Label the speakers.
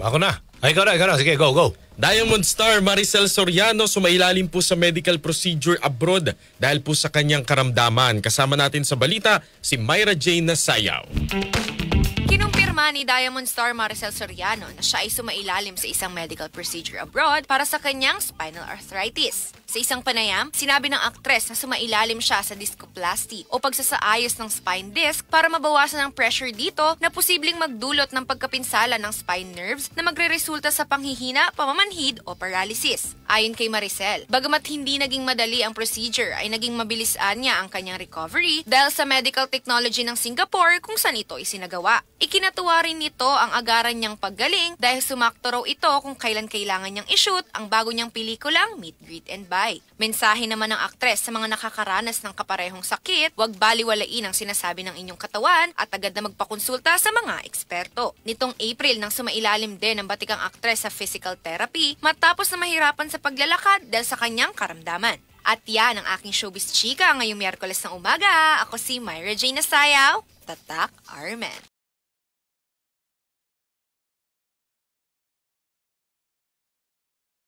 Speaker 1: Ako na. Ay, ikaw na. Sige, go.
Speaker 2: Diamond star Maricel Soriano sumailalim po sa medical procedure abroad dahil po sa kanyang karamdaman. Kasama natin sa balita si Myra Jane Nasayaw.
Speaker 3: Kinumpirma ni Diamond star Maricel Soriano na siya ay sumailalim sa isang medical procedure abroad para sa kanyang spinal arthritis. Sa isang panayam, sinabi ng aktres na sumailalim siya sa discoplasty o pagsasaayos ng spine disc para mabawasan ang pressure dito na posibleng magdulot ng pagkapinsala ng spine nerves na magreresulta sa panghihina, pamamanhid o paralysis. Ayon kay Maricel, bagamat hindi naging madali ang procedure ay naging mabilisan niya ang kanyang recovery dahil sa medical technology ng Singapore kung saan ito isinagawa. Ikinatuwa rin nito ang agaran niyang paggaling dahil sumakto raw ito kung kailan kailangan niyang i-shoot ang bago niyang pelikulang Meet, Greet and Buy. Mensahe naman ng aktres sa mga nakakaranas ng kaparehong sakit, huwag baliwalain ang sinasabi ng inyong katawan at agad na magpakonsulta sa mga eksperto. Nitong April nang sumailalim din ang batikang aktres sa physical therapy matapos na mahirapan sa paglalakad dahil sa kanyang karamdaman. At yan ang aking showbiz chika ngayong Miyerkules ng umaga. Ako si Myra Jane Nasayaw, Tatak Armen.